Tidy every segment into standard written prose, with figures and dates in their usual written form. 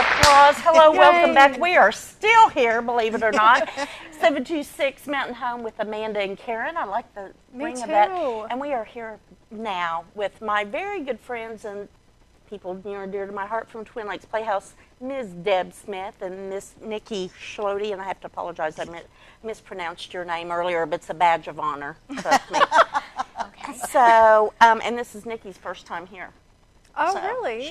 applause. Hello, welcome back. We are still here, believe it or not. 726 Mountain Home with Amanda and Karen. I like the ring of that. And we are here now with my very good friends and people near and dear to my heart from Twin Lakes Playhouse, Ms. Deb Smith and Miss Nikki Schlote. And I have to apologize, I mispronounced your name earlier, but it's a badge of honor. Trust me. Okay. So, and this is Nikki's first time here. Oh, so really?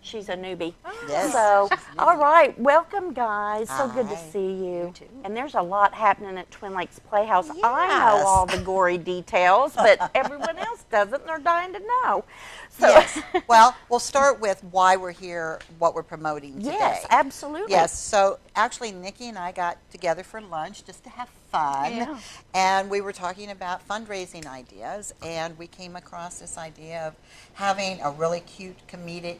She's a newbie. Oh. Yes. So, all right, welcome, guys. So good to Hi. see you. You too. And there's a lot happening at Twin Lakes Playhouse. Yes. I know all the gory details, but everyone else doesn't, and they're dying to know. So, Yes. Well, we'll start with why we're here, what we're promoting today. yes, absolutely. Yes. So actually, Nikki and I got together for lunch just to have fun, Yeah. and we were talking about fundraising ideas, and we came across this idea of having a really cute comedic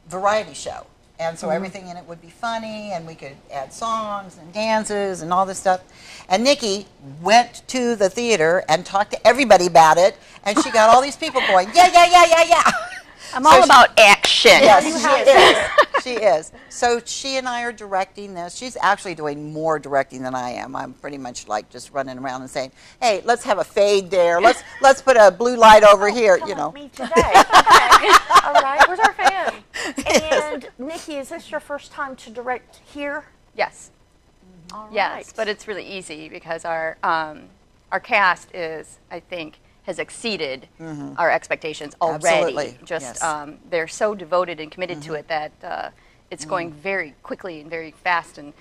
variety show. And so everything in it would be funny, and we could add songs and dances and all this stuff. And Nikki went to the theater and talked to everybody about it, and she got all these people going, yeah, yeah, yeah, yeah, yeah. I'm all about action. Yes, she is. So she and I are directing this. She's actually doing more directing than I am. I'm pretty much like just running around and saying, "Hey, let's have a fade there. Let's put a blue light over here." Come You know. on, me today. Okay. All right, where's our fan? And Nikki, is this your first time to direct here? Yes. All Yes, right. but it's really easy because our cast is, I think, has exceeded our expectations already. Absolutely, Just yes. they're so devoted and committed to it that it's going very quickly and very fast, and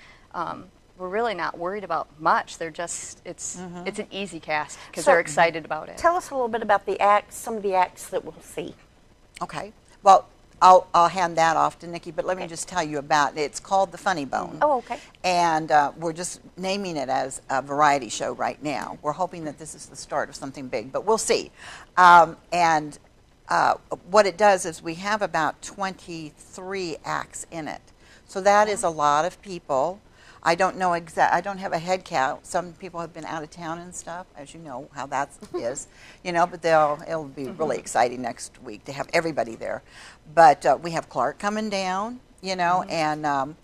we're really not worried about much. They're just it's an easy cast because So- they're excited about it. Tell us a little bit about the acts, some of the acts that we'll see. Okay. Well, I'll hand that off to Nikki, but let me just tell you about it. It's called The Funny Bone. Oh, okay. And we're just naming it as a variety show right now. We're hoping that this is the start of something big, but we'll see. And what it does is we have about 23 acts in it. So that is a lot of people. I don't know I don't have a head count. Some people have been out of town and stuff, as you know how that is. You know, but it'll be really exciting next week to have everybody there. But we have Clark coming down, you know, and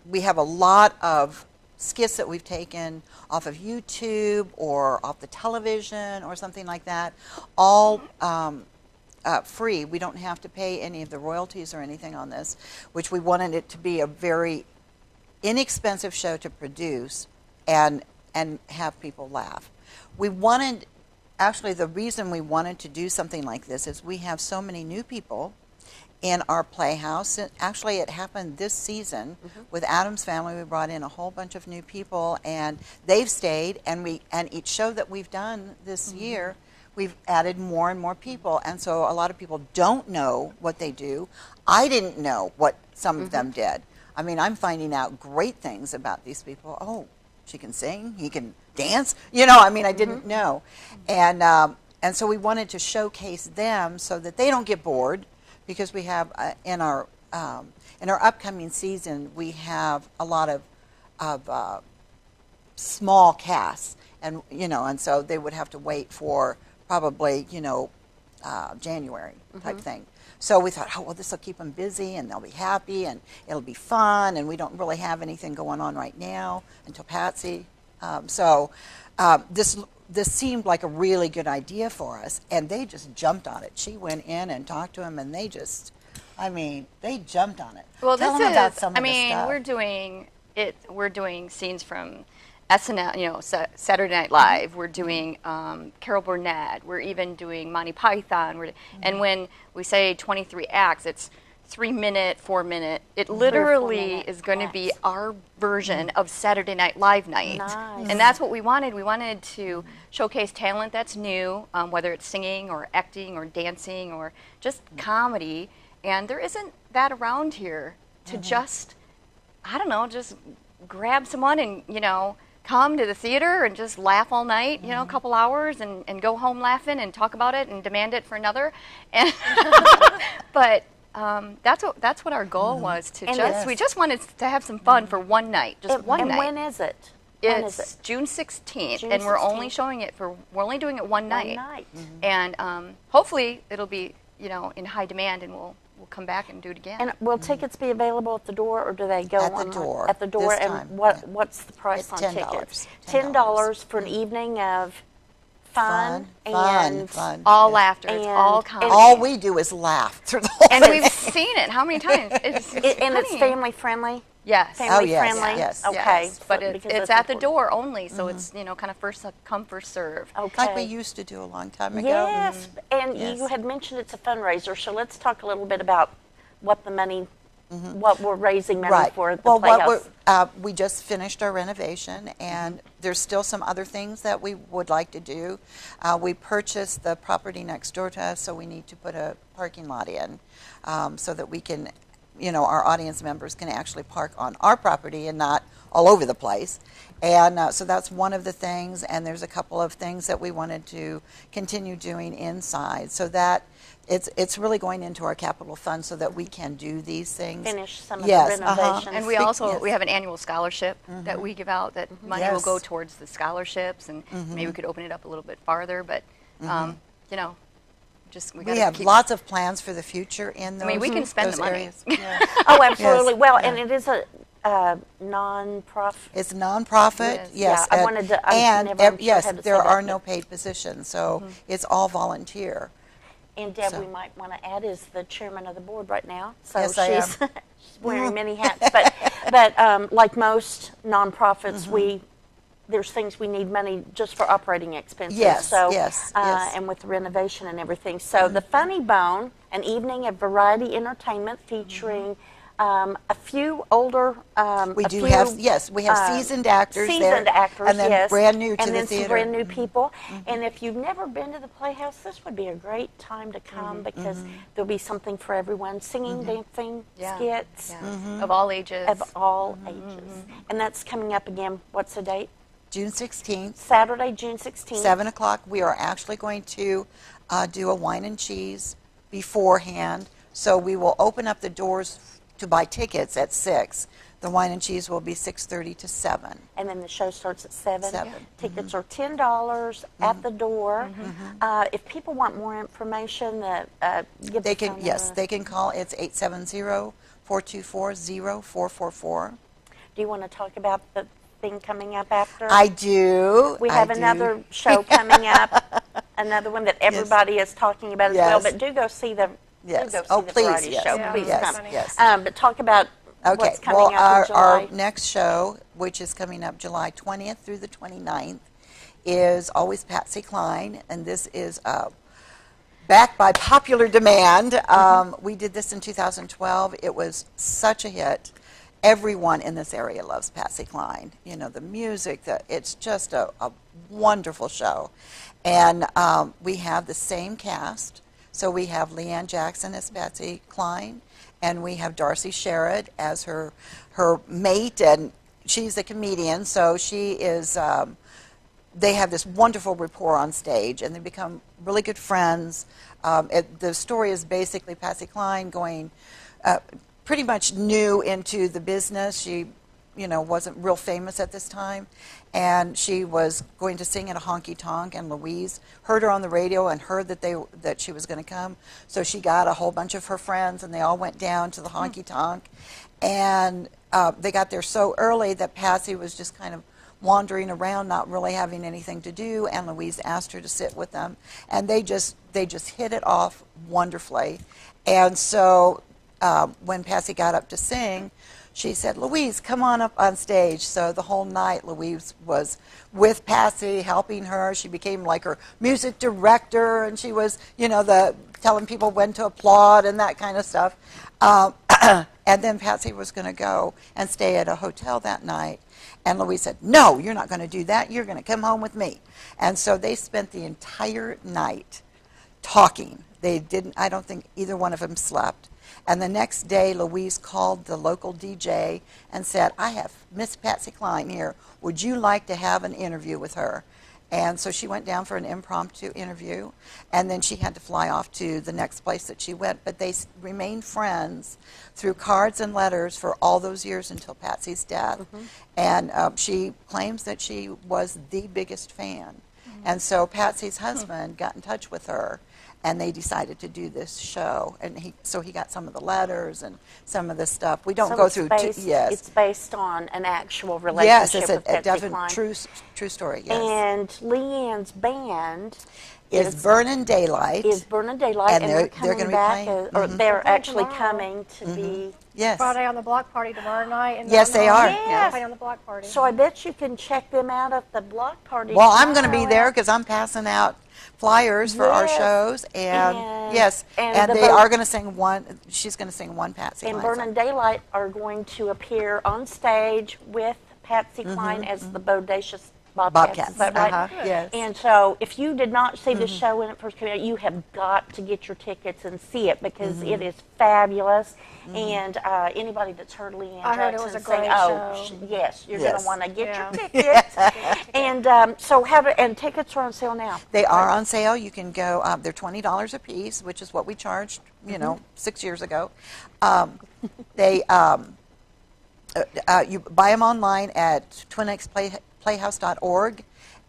we have a lot of skits that we've taken off of YouTube or off the television or something like that, all free. We don't have to pay any of the royalties or anything on this, which we wanted it to be a very inexpensive show to produce and have people laugh. We wanted, actually the reason we wanted to do something like this is we have so many new people in our Playhouse. Actually, it happened this season with Adam's Family. We brought in a whole bunch of new people, and they've stayed. And each show that we've done this year, we've added more and more people. And so a lot of people don't know what they do. I didn't know what some of them did. I mean, I'm finding out great things about these people. Oh, she can sing, he can dance. You know, I mean, I didn't know. And so we wanted to showcase them so that they don't get bored. Because we have in our upcoming season, we have a lot of small casts, and and so they would have to wait for probably January type thing. So we thought, oh well, this will keep them busy, and they'll be happy, and it'll be fun, and we don't really have anything going on right now until Patsy. This seemed like a really good idea for us, and they just jumped on it. She went in and talked to them, and they jumped on it. Well, Tell this them about is, some I of the mean, stuff. we're doing scenes from SNL, Saturday Night Live. We're doing Carol Burnett. We're even doing Monty Python. And when we say 23 acts, it's 3-minute, 4-minute. It literally is going to be our version of Saturday Night Live night. Nice. And that's what we wanted. We wanted to showcase talent that's new, whether it's singing or acting or dancing or just comedy. And there isn't that around here to just, I don't know, just grab someone and, come to the theater and just laugh all night, a couple hours and go home laughing and talk about it and demand it for another. And but that's what our goal was to we just wanted to have some fun for one night, just one night. And when is it? It's June 16th, and we're only showing it we're only doing it one night. And hopefully it'll be, in high demand, and we'll we'll come back and do it again. And will tickets be available at the door, or do they go At the online? door, At the door. this And time, what's the price It's on $10. tickets? $10 for an evening of fun, fun, and fun. all Yes. laughter. It's all And- comedy. All we do is laugh through the whole and thing. we've seen it. How many times? It's and it's funny. family friendly. Yes. Family yes, friendly. yes. Okay. Yes, but So- it's because that's at the important. door only, so it's kind of first come, first serve. Okay. Like we used to do a long time ago. Yes, and Yes. you had mentioned it's a fundraiser, so let's talk a little bit about what the money, what we're raising money for at the Well, Playhouse. we just finished our renovation, and there's still some other things that we would like to do. We purchased the property next door to us, so we need to put a parking lot in so that we can, our audience members can actually park on our property and not all over the place. And so that's one of the things, and there's a couple of things that we wanted to continue doing inside, so that it's really going into our capital fund so that we can do these things. Finish some of Yes, the renovations. And we Yes. also we have an annual scholarship that we give out. That money will Yes. go towards the scholarships, and maybe we could open it up a little bit farther. But just we We gotta have keep, lots of plans for the future in those. I mean, we can spend those the money. areas. Yeah. Oh, absolutely. Yes. Well, Yeah. and it is a non-profit. It's a nonprofit, Yes. yes. Yeah, I and- wanted to- I and never, I'm sure yes, had to there say that, are no but- paid positions, so it's all volunteer. And Deb, So- we might want to add, is the chairman of the board right now. So Yes, I she's, she's wearing many hats. But like most nonprofits, there's things we need money just for operating expenses. Yes, So, yes, yes. And with the renovation and everything. So the Funny Bone, an evening of variety entertainment featuring a few older. We a do few, have, yes, we have seasoned actors there. Seasoned actors, and then yes. brand new to and the then theater. some brand new people. And if you've never been to the Playhouse, this would be a great time to come because there'll be something for everyone: singing, dancing, Yeah. skits Yeah. Of all ages. of all ages. And that's coming up again. What's the date? June 16th, Saturday, June 16th. 7 o'clock. We are actually going to do a wine and cheese beforehand. So we will open up the doors to buy tickets at 6. The wine and cheese will be 6:30 to 7. And then the show starts at 7. 7. Tickets are $10 at the door. If people want more information, give They the can, phone yes, number. they can call. It's 870-424-0444. Do you want to talk about the thing coming up after? I do. We I have do. another show coming up, another one that everybody is talking about as well. Yes. But do go see the Yes. do go see Oh, the please, variety yes. show. Yeah, Please yes, come. yes. But talk about Okay, what's coming well, up in our July. next show, which is coming up July 20th through the 29th, is Always Patsy Cline, and this is backed by popular demand. We did this in 2012. It was such a hit. Everyone in this area loves Patsy Cline. You know, the music, it's just a wonderful show. And we have the same cast. So we have Leanne Jackson as Patsy Cline, and we have Darcy Sherrod as her mate, and she's a comedian, so she is, they have this wonderful rapport on stage, and they become really good friends. The story is basically Patsy Cline going pretty much new into the business. She, wasn't real famous at this time, and she was going to sing at a honky-tonk, and Louise heard her on the radio and heard that she was going to come, so she got a whole bunch of her friends, and they all went down to the honky-tonk, and they got there so early that Patsy was just kind of wandering around, not really having anything to do, and Louise asked her to sit with them, and they just hit it off wonderfully. And so when Patsy got up to sing, she said, "Louise, come on up on stage." So the whole night, Louise was with Patsy, helping her. She became like her music director, and she was, telling people when to applaud and that kind of stuff. And then Patsy was going to go and stay at a hotel that night. And Louise said, "No, you're not going to do that. You're going to come home with me." And so they spent the entire night talking. They didn't, I don't think either one of them slept. And the next day, Louise called the local DJ and said, "I have Miss Patsy Cline here. Would you like to have an interview with her?" And so she went down for an impromptu interview, and then she had to fly off to the next place that she went. But they remained friends through cards and letters for all those years until Patsy's death. And she claims that she was the biggest fan. And so Patsy's husband got in touch with her and they decided to do this show. And so he got some of the letters and some of the stuff. We don't So go it's through. based, Yes. It's based on an actual Yes, relationship it's with a Patsy definite Cline. true story. Yes. And Leanne's band is Burning Daylight. Is Burning Daylight, And and they're coming gonna be back, playing- or they're playing actually tomorrow. coming to be. Yes. Friday on the block party tomorrow night. And Yes, then they on- are. Yes. Playing on the block party. So I bet you can check them out at the block party. Well, I'm going to be tomorrow. there because I'm passing out flyers for our Yes. shows, and And- yes, and and the they Bur- are going to sing one. She's going to sing one Patsy And Cline Burning song. Daylight are going to appear on stage with Patsy Cline as the Bodacious Bobcats. Is that right? Yes. And so, if you did not see the show when it first came out, you have got to get your tickets and see it because it is fabulous. And anybody that's heard Leanne I heard it Jackson was a sing, great oh, show. yes, you're going Yes. to want to get Yeah. your tickets. And so, and tickets are on sale now. They are on sale. You can go. They're $20 a piece, which is what we charged, 6 years ago. They you buy them online at twinxplayhouse.org,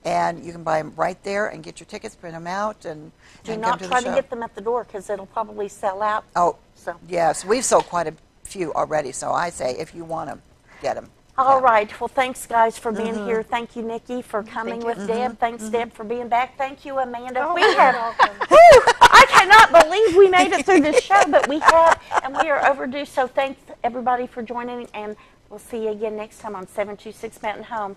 and you can buy them right there and get your tickets, print them out, and Do and not come to try the to show. get them at the door because it'll probably sell out. Oh, So. yes, we've sold quite a few already. So I say, if you want them, get them. All right. Well, thanks, guys, for being here. Thank you, Nikki, for coming with Deb. Thanks, Deb, for being back. Thank you, Amanda. Oh, we you're have. welcome. Whew, I cannot believe we made it through this show, but we have, and we are overdue. So thanks, everybody, for joining, and we'll see you again next time on 726 Mountain Home.